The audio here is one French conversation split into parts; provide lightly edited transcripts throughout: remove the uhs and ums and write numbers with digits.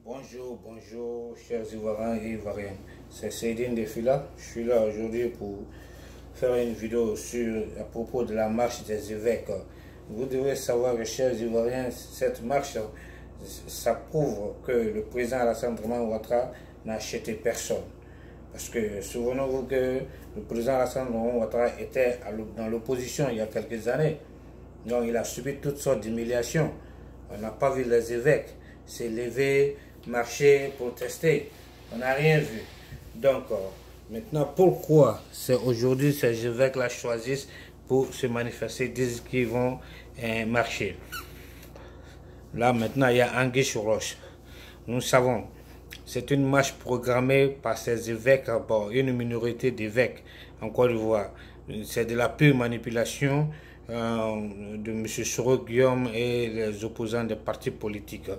Bonjour, chers Ivoiriens et Ivoiriennes. C'est Seydine Defila. Je suis là aujourd'hui pour faire une vidéo à propos de la marche des évêques. Vous devez savoir, chers Ivoiriens, cette marche, ça prouve que le président Alassane Ouattara n'a acheté personne. Parce que souvenez-vous que le président Alassane Ouattara était dans l'opposition il y a quelques années. Donc il a subi toutes sortes d'humiliations. On n'a pas vu les évêques s'élever, marcher, protester. On n'a rien vu. Donc, maintenant, pourquoi c'est aujourd'hui ces évêques-là choisissent pour se manifester, disent qu'ils vont marcher? Là, maintenant, il y a anguille sur roche. Nous savons, c'est une marche programmée par ces évêques, bon, une minorité d'évêques en Côte d'Ivoire. C'est de la pure manipulation de M. Soro Guillaume et les opposants des partis politiques.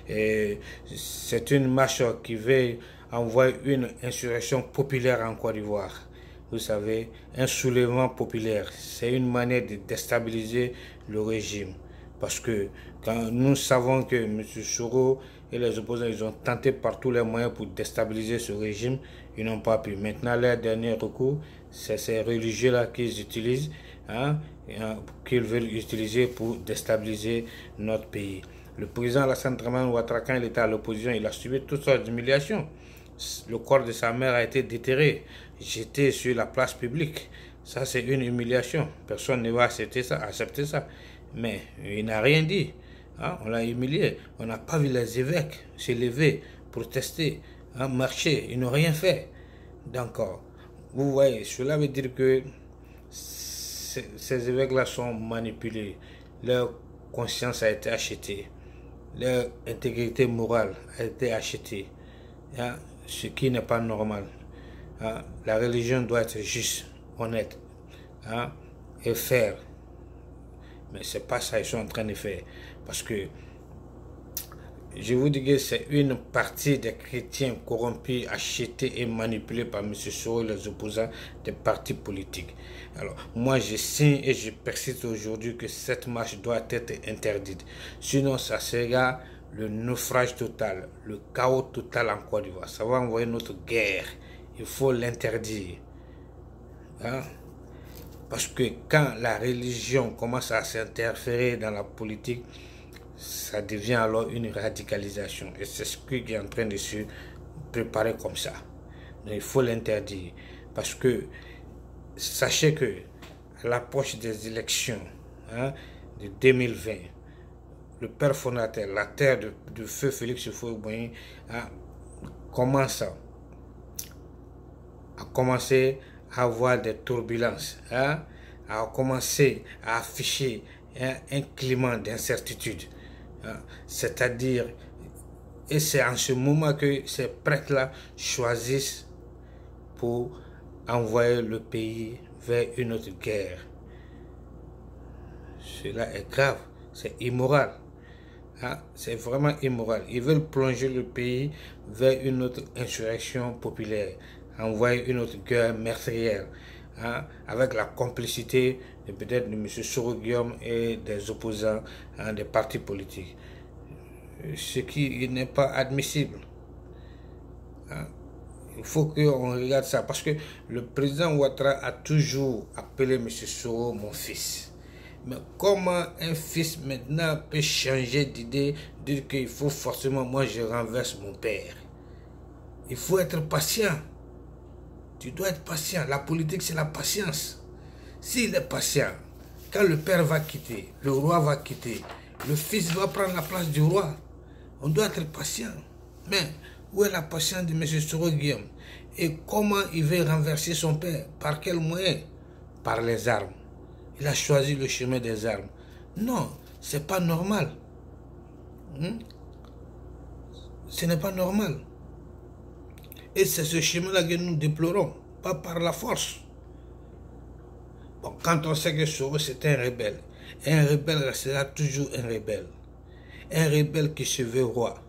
C'est une marche qui veut envoyer une insurrection populaire en Côte d'Ivoire. Vous savez, un soulèvement populaire, c'est une manière de déstabiliser le régime. Parce que quand nous savons que M. Soro et les opposants, ils ont tenté par tous les moyens pour déstabiliser ce régime, ils n'ont pas pu. Maintenant, leur dernier recours, c'est ces religieux-là qu'ils utilisent, qu'ils veulent utiliser pour déstabiliser notre pays. Le président Alassane Ouattara, quand il était à l'opposition, il a subi toutes sortes d'humiliations. Le corps de sa mère a été déterré, jeté sur la place publique. Ça, c'est une humiliation. Personne ne va accepter ça. Mais il n'a rien dit. On l'a humilié. On n'a pas vu les évêques se lever, protester, marcher. Ils n'ont rien fait. Donc, vous voyez, cela veut dire que ces évêques-là sont manipulés. Leur conscience a été achetée. Leur intégrité morale a été achetée. Ce qui n'est pas normal. La religion doit être juste, honnête, et faire. Mais c'est pas ça qu'ils sont en train de faire. Parce que je vous dis que c'est une partie des chrétiens corrompus, achetés et manipulés par M. Soro et les opposants des partis politiques. Alors, moi, je signe et je persiste aujourd'hui que cette marche doit être interdite. Sinon, ça sera le naufrage total, le chaos total en Côte d'Ivoire. Ça va envoyer notre guerre. Il faut l'interdire. Parce que quand la religion commence à s'interférer dans la politique, ça devient alors une radicalisation. Et c'est ce qui est en train de se préparer comme ça. Donc il faut l'interdire. Parce que sachez que à l'approche des élections de 2020, le père fondateur, la terre de feu Félix Houphouët-Boigny commence à avoir des turbulences, a commencé à afficher un climat d'incertitude. C'est-à-dire, et c'est en ce moment que ces prêtres-là choisissent pour envoyer le pays vers une autre guerre. Cela est grave, c'est immoral. C'est vraiment immoral. Ils veulent plonger le pays vers une autre insurrection populaire, envoyer une autre guerre meurtrière, avec la complicité peut-être de M. Soro Guillaume et des opposants des partis politiques. Ce qui n'est pas admissible. Il faut qu'on regarde ça, parce que le président Ouattara a toujours appelé M. Soro mon fils. Mais comment un fils maintenant peut changer d'idée, dire qu'il faut forcément, moi je renverse mon père? Il faut être patient. Tu dois être patient. La politique, c'est la patience. S'il est patient, quand le père va quitter, le roi va quitter, le fils doit prendre la place du roi. On doit être patient. Mais où est la patience de M. Soro Guillaume? Et comment il veut renverser son père? Par quel moyen? Par les armes. Il a choisi le chemin des armes. Non, c'est pas normal. Ce n'est pas normal. Et c'est ce chemin-là que nous déplorons, pas par la force. Bon, quand on sait que Soro c'est un rebelle restera toujours un rebelle. Un rebelle qui se veut roi.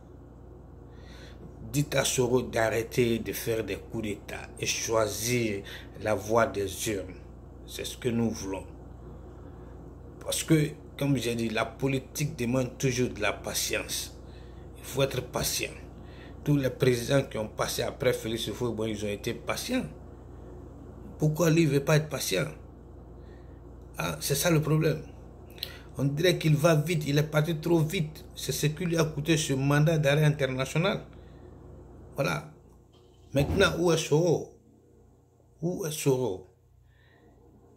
Dites à Soro d'arrêter de faire des coups d'État et choisir la voie des urnes. C'est ce que nous voulons. Parce que, comme j'ai dit, la politique demande toujours de la patience. Il faut être patient. tous les présidents qui ont passé après Félix Houphouët, ils ont été patients. Pourquoi lui ne veut pas être patient? Ah, c'est ça le problème. On dirait qu'il va vite, il est parti trop vite. C'est ce qui lui a coûté ce mandat d'arrêt international. Voilà. Maintenant, où est Soro? Où est Soro?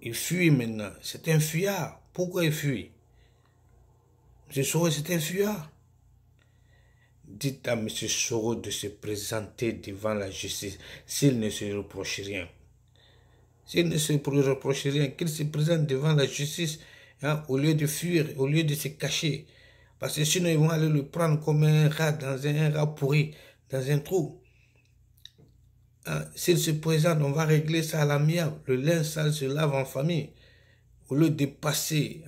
Il fuit maintenant. C'est un fuyard. Pourquoi il fuit? M. Soro, c'est un fuyard. Dites à M. Soro de se présenter devant la justice s'il ne se reproche rien. S'il ne se reproche rien, qu'il se présente devant la justice, hein, au lieu de fuir, au lieu de se cacher. Parce que sinon, ils vont aller le prendre comme un rat dans un rat pourri, dans un trou. Hein, s'il se présente, on va régler ça à l'amiable. Le linge sale se lave en famille. Au lieu de passer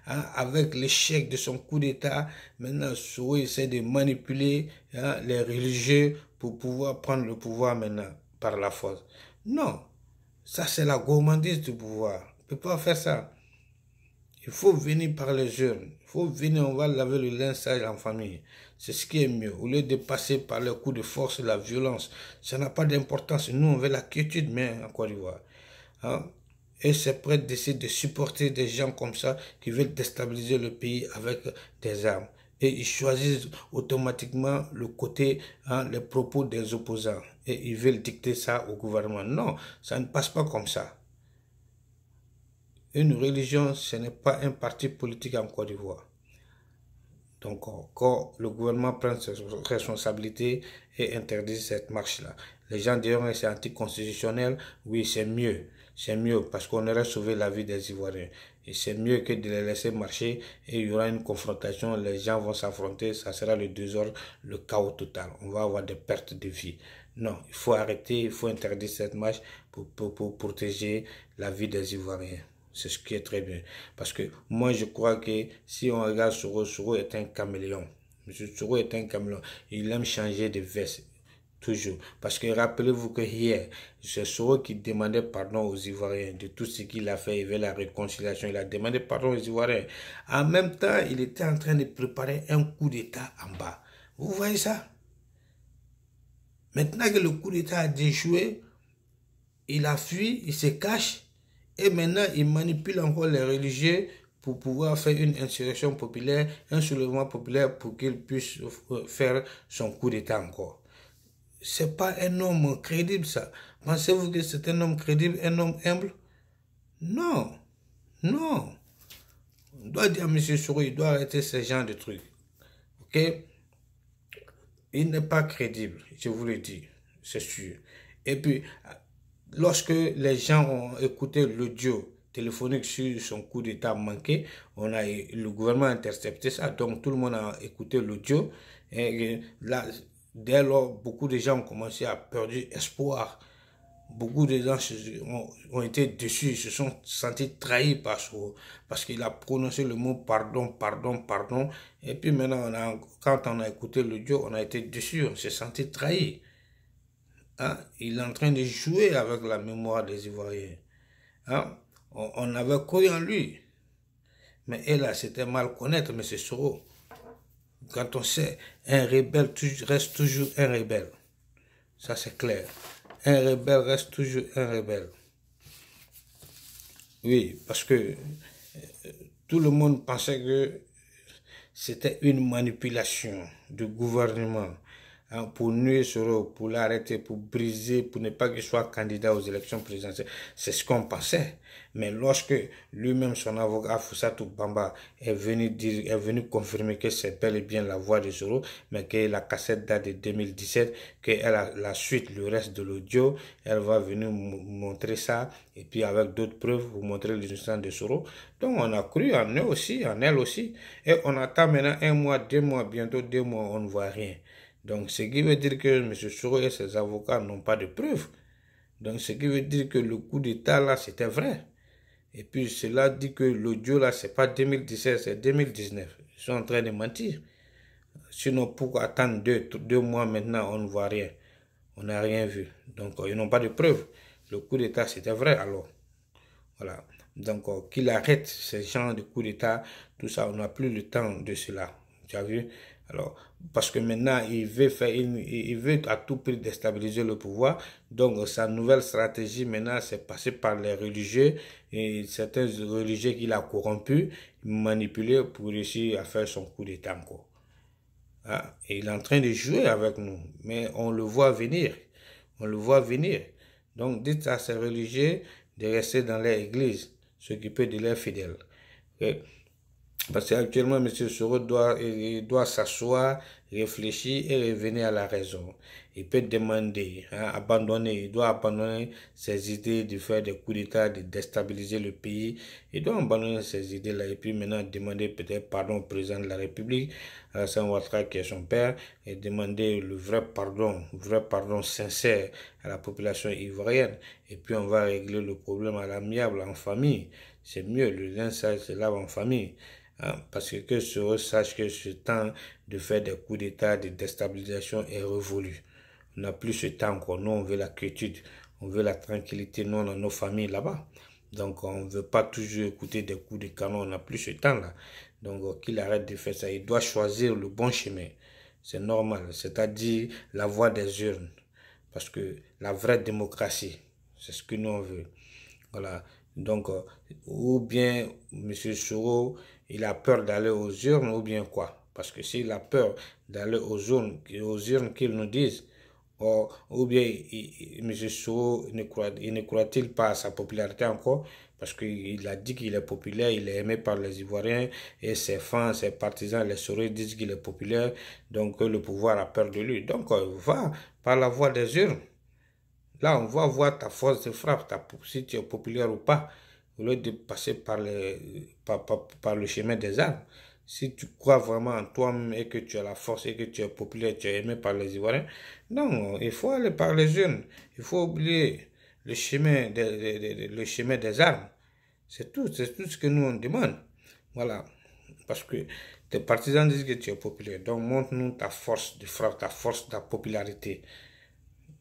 avec l'échec de son coup d'État, maintenant, Soro essaie de manipuler les religieux pour pouvoir prendre le pouvoir maintenant par la force. Non, ça c'est la gourmandise du pouvoir. On ne peut pas faire ça. Il faut venir par les jeunes. Il faut venir, on va laver le linge sale en famille. C'est ce qui est mieux. Au lieu de passer par le coup de force et la violence, ça n'a pas d'importance. Nous, on veut la quiétude, mais en Côte d'Ivoire. Hein? Et c'est prêt d'essayer de supporter des gens comme ça qui veulent déstabiliser le pays avec des armes. Et ils choisissent automatiquement le côté, les propos des opposants. Et ils veulent dicter ça au gouvernement. Non, ça ne passe pas comme ça. Une religion, ce n'est pas un parti politique en Côte d'Ivoire. Donc, quand le gouvernement prend ses responsabilités et interdit cette marche-là, les gens diront que c'est anticonstitutionnel. Oui, c'est mieux. C'est mieux parce qu'on aurait sauvé la vie des Ivoiriens. Et c'est mieux que de les laisser marcher et il y aura une confrontation, les gens vont s'affronter, ça sera le désordre, le chaos total. On va avoir des pertes de vie. Non, il faut arrêter, il faut interdire cette marche pour protéger la vie des Ivoiriens. C'est ce qui est très bien. Parce que moi, je crois que si on regarde Soro, Soro est un caméléon. M. Soro est un caméléon. Il aime changer de veste. Toujours. Parce que rappelez-vous que hier, c'est Soro qui demandait pardon aux Ivoiriens de tout ce qu'il a fait. Il veut la réconciliation. Il a demandé pardon aux Ivoiriens. En même temps, il était en train de préparer un coup d'État en bas. Vous voyez ça? Maintenant que le coup d'État a déjoué, il a fui, il se cache. Et maintenant, il manipule encore les religieux pour pouvoir faire une insurrection populaire, un soulèvement populaire pour qu'il puisse faire son coup d'État encore. C'est pas un homme crédible, ça. Pensez-vous que c'est un homme crédible, un homme humble? Non. Non. On doit dire à M. Soro, il doit arrêter ce genre de trucs. Ok? Il n'est pas crédible, je vous le dis. C'est sûr. Et puis, lorsque les gens ont écouté l'audio téléphonique sur son coup d'État manqué, le gouvernement a intercepté ça, donc tout le monde a écouté l'audio. Et là, dès lors, beaucoup de gens ont commencé à perdre espoir. Beaucoup de gens ont été déçus, se sont sentis trahis par Soro, parce qu'il a prononcé le mot pardon, pardon, pardon. Et puis maintenant, quand on a écouté l'audio, on a été déçus, on s'est senti trahis. Hein? Il est en train de jouer avec la mémoire des Ivoiriens. Hein? On avait cru en lui. Mais et là, c'était mal connaître M. Soro. Quand on sait, un rebelle reste toujours un rebelle. Ça, c'est clair. Un rebelle reste toujours un rebelle. Oui, parce que tout le monde pensait que c'était une manipulation du gouvernement pour nuire Soro, pour l'arrêter, pour briser, pour ne pas qu'il soit candidat aux élections présidentielles. C'est ce qu'on pensait. Mais lorsque lui-même, son avocat Foussatou Bamba est venu confirmer que c'est bel et bien la voix de Soro, mais que la cassette date de 2017, qu'elle a la suite, le reste de l'audio, elle va venir montrer ça, et puis avec d'autres preuves, vous montrer l'innocence de Soro. Donc on a cru en eux aussi, en elle aussi, et on attend maintenant 1 mois, 2 mois, bientôt 2 mois, on ne voit rien. Donc, ce qui veut dire que M. Soro et ses avocats n'ont pas de preuves. Donc, ce qui veut dire que le coup d'État, là, c'était vrai. Et puis, cela dit que l'audio, là, c'est pas 2017, c'est 2019. Ils sont en train de mentir. Sinon, pourquoi attendre 2 mois maintenant, on ne voit rien. On n'a rien vu. Donc, ils n'ont pas de preuves. Le coup d'État, c'était vrai, alors. Voilà. Donc, qu'il arrête ces genres de coup d'État, tout ça, on n'a plus le temps de cela. Tu as vu? Alors, parce que maintenant, il veut à tout prix déstabiliser le pouvoir. Donc, sa nouvelle stratégie, maintenant, c'est passer par les religieux et certains religieux qu'il a corrompus, manipulés pour réussir à faire son coup d'état encore. Ah, et il est en train de jouer avec nous, mais on le voit venir. On le voit venir. Donc, dites à ces religieux de rester dans leur église, s'occuper de leurs fidèles. Okay? Parce qu'actuellement, M. Soro doit s'asseoir, réfléchir et revenir à la raison. Il peut demander, abandonner, il doit abandonner ses idées de faire des coups d'État, de déstabiliser le pays. Il doit abandonner ces idées-là et puis maintenant demander peut-être pardon au président de la République, Alassane Ouattara qui est son père, et demander le vrai pardon sincère à la population ivoirienne. Et puis on va régler le problème à l'amiable, en famille. C'est mieux, le linge sale se lave en famille. Parce que Soro sache que ce temps de faire des coups d'État, de déstabilisation est révolu. On n'a plus ce temps encore. Nous, on veut la quiétude, on veut la tranquillité. Nous, on a nos familles là-bas. Donc, on ne veut pas toujours écouter des coups de canon. On n'a plus ce temps-là. Donc, qu'il arrête de faire ça. Il doit choisir le bon chemin. C'est normal. C'est-à-dire la voie des urnes. Parce que la vraie démocratie, c'est ce que nous, on veut. Voilà. Donc, ou bien M. Soro, il a peur d'aller aux urnes, ou bien quoi? Parce que s'il a peur d'aller aux urnes qu'il nous dise, ou bien M. Soro ne croit-il pas à sa popularité encore? Parce qu'il a dit qu'il est populaire, il est aimé par les Ivoiriens, et ses fans, ses partisans, les Soro disent qu'il est populaire, donc le pouvoir a peur de lui. Donc, va par la voie des urnes. Là, on va voir ta force de frappe, si tu es populaire ou pas, au lieu de passer par le chemin des armes. Si tu crois vraiment en toi-même et que tu as la force et que tu es populaire, tu es aimé par les Ivoiriens, non, il faut aller par les jeunes. Il faut oublier le chemin des armes. C'est tout ce que nous on demande. Voilà. Parce que tes partisans disent que tu es populaire. Donc montre-nous ta force de frappe, ta force de la popularité.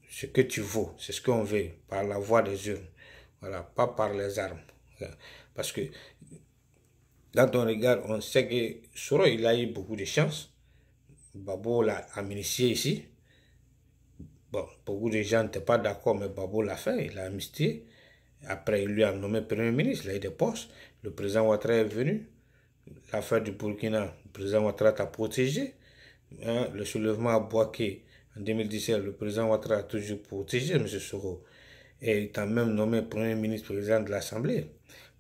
Ce que tu vaux, c'est ce qu'on veut, par la voie des urnes. Voilà, pas par les armes. Parce que, quand on regarde, on sait que Soro, il a eu beaucoup de chance. Babo l'a amnistié ici. Bon, beaucoup de gens n'étaient pas d'accord, mais Babo l'a fait, il l'a amnistié. Après, il lui a nommé Premier ministre, il a eu des postes. Le président Ouattara est venu. L'affaire du Burkina, le président Ouattara t'a protégé. Le soulèvement à Bouaké, en 2017, le président Ouattara a toujours protégé M. Soro. Et il t'a même nommé Premier ministre président de l'Assemblée.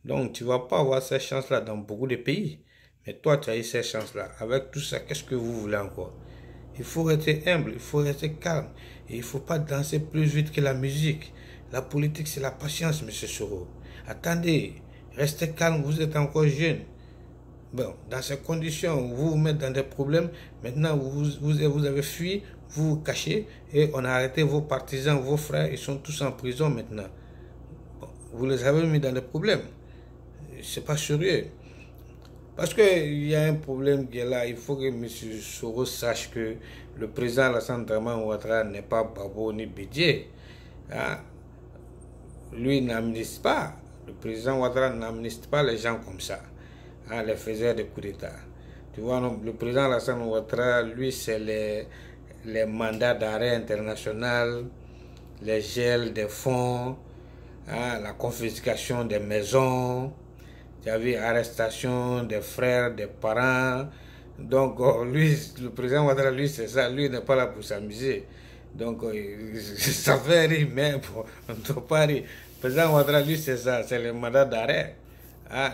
Donc, tu ne vas pas avoir cette chance-là dans beaucoup de pays. Mais toi, tu as eu cette chance-là. Avec tout ça, qu'est-ce que vous voulez encore? Il faut rester humble, il faut rester calme. Et il ne faut pas danser plus vite que la musique. La politique, c'est la patience, M. Soro. Attendez, restez calme, vous êtes encore jeune. Bon, dans ces conditions, vous vous mettez dans des problèmes. Maintenant, vous avez fui, vous vous cachez et on a arrêté vos partisans, vos frères, ils sont tous en prison maintenant. Bon, vous les avez mis dans des problèmes. C'est pas sérieux. Parce qu'il y a un problème qui est là. Il faut que M. Soro sache que le président Alassane Ouattara n'est pas Babo ni Bédié. Lui n'amnistie pas. Le président Ouattara n'amnistie pas les gens comme ça. Les faiseurs de coups d'État. Tu vois, le président Alassane Ouattara, lui, c'est les mandats d'arrêt international, les gels des fonds, la confiscation des maisons, tu as vu, arrestation des frères, des parents. Donc, lui, le président Ouattara, lui, c'est ça. Lui, n'est pas là pour s'amuser. Donc, ça fait rire, mais bon, on ne doit pas rire. Le président Ouattara, lui, c'est ça. C'est le mandat d'arrêt.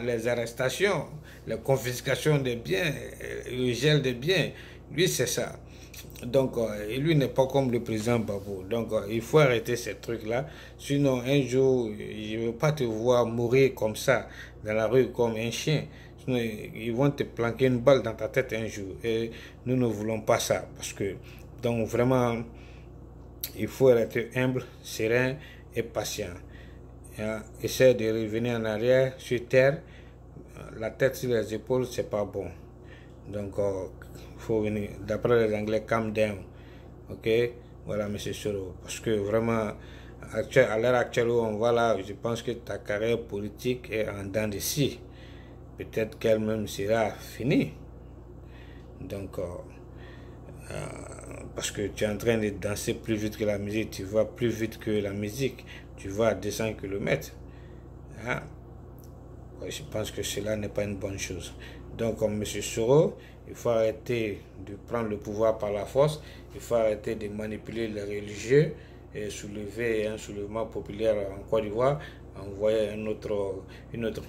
Les arrestations, la confiscation des biens, le gel des biens, lui c'est ça. Donc, lui n'est pas comme le président Babo. Donc, il faut arrêter ces trucs-là. Sinon, un jour, je ne veux pas te voir mourir comme ça, dans la rue, comme un chien. Sinon, ils vont te planquer une balle dans ta tête un jour. Et nous ne voulons pas ça. Parce que, donc, vraiment, il faut être humble, serein et patient. Essaie de revenir en arrière sur terre, la tête sur les épaules, c'est pas bon. Donc, il faut venir, d'après les Anglais, calm down. Ok, voilà, M. Soro. Parce que vraiment, à l'heure actuelle où on va là, je pense que ta carrière politique est en dents de scie. Peut-être qu'elle-même sera finie. Donc, Parce que tu es en train de danser plus vite que la musique, tu vas plus vite que la musique, tu vas à 200 km. Hein? Ouais, je pense que cela n'est pas une bonne chose. Donc, comme M. Soro, il faut arrêter de prendre le pouvoir par la force, il faut arrêter de manipuler les religieux et soulever un soulèvement populaire en Côte d'Ivoire, envoyer une autre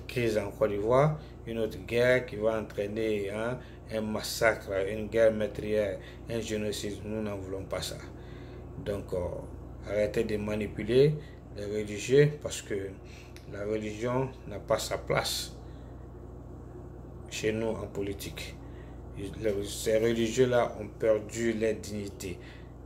crise en Côte d'Ivoire, une autre guerre qui va entraîner un massacre, une guerre meurtrière, un génocide. Nous n'en voulons pas ça. Donc, arrêtez de manipuler les religieux parce que la religion n'a pas sa place chez nous en politique. Ces religieux-là ont perdu leur dignité.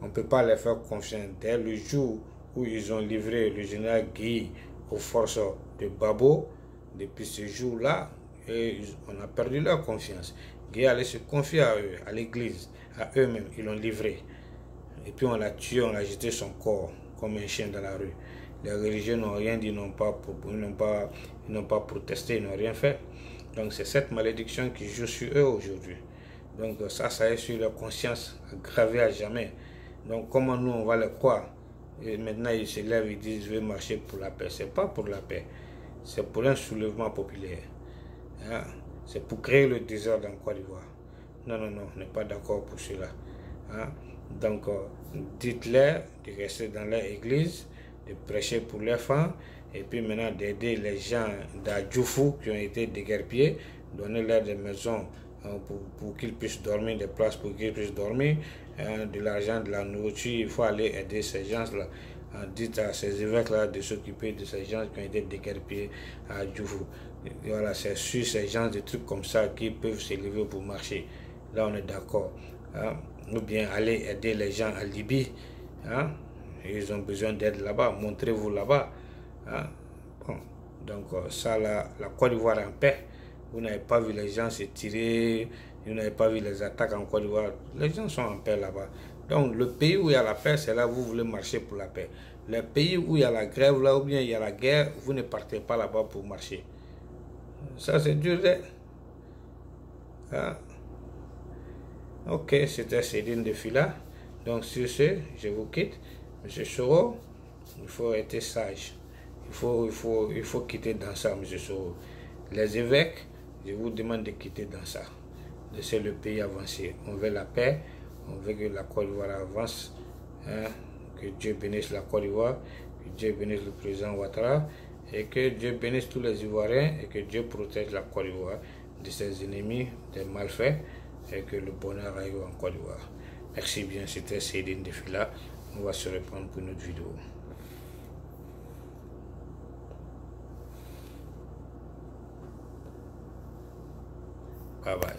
On ne peut pas les faire confiance. Dès le jour où ils ont livré le général Guy aux forces de Babo, depuis ce jour-là, on a perdu leur confiance. Guy allait se confier à eux, à l'église, à eux-mêmes. Ils l'ont livré. Et puis on l'a tué, on a jeté son corps comme un chien dans la rue. Les religieux n'ont rien dit, ils n'ont pas protesté, ils n'ont rien fait. Donc c'est cette malédiction qui joue sur eux aujourd'hui. Donc ça est sur leur conscience, gravé à jamais. Donc comment nous on va les croire? Et maintenant ils se lèvent, ils disent je vais marcher pour la paix. C'est pas pour la paix, c'est pour un soulèvement populaire. Hein? C'est pour créer le désordre en Côte d'Ivoire. Non, on n'est pas d'accord pour cela. Hein? Donc dites-leur de rester dans leur église, de prêcher pour leurs femmes, et puis maintenant d'aider les gens d'Adjoufou qui ont été déguerpillés, donner-leur des maisons pour qu'ils puissent dormir, des places pour qu'ils puissent dormir, de l'argent, de la nourriture. Il faut aller aider ces gens-là. Dites à ces évêques-là de s'occuper de ces gens qui ont été déguerpillés à Adjoufou. Voilà, c'est sur ces gens, des trucs comme ça qui peuvent s'élever pour marcher. Là, on est d'accord. Hein? Ou bien aller aider les gens à Libye. Hein? Ils ont besoin d'aide là-bas. Montrez-vous là-bas. Hein? Bon. Donc, ça, la Côte d'Ivoire en paix. Vous n'avez pas vu les gens se tirer. Vous n'avez pas vu les attaques en Côte d'Ivoire. Les gens sont en paix là-bas. Donc, le pays où il y a la paix, c'est là où vous voulez marcher pour la paix. Le pays où il y a la grève, là, ou bien il y a la guerre, vous ne partez pas là-bas pour marcher. Ça, c'est dur, hein? Ok, c'était Céline de Fila. Donc sur ce, je vous quitte. Monsieur Soro, il faut être sage. Il faut quitter dans ça, Monsieur Soro. Les évêques, je vous demande de quitter dans ça. Laissez le pays avancer. On veut la paix, on veut que la Côte d'Ivoire avance. Hein? Que Dieu bénisse la Côte d'Ivoire, que Dieu bénisse le président Ouattara, et que Dieu bénisse tous les Ivoiriens, et que Dieu protège la Côte d'Ivoire de ses ennemis, des malfaits, et que le bonheur arrive en Côte d'Ivoire. Merci bien, c'était Céline de Fila. On va se reprendre pour une autre vidéo. Bye bye.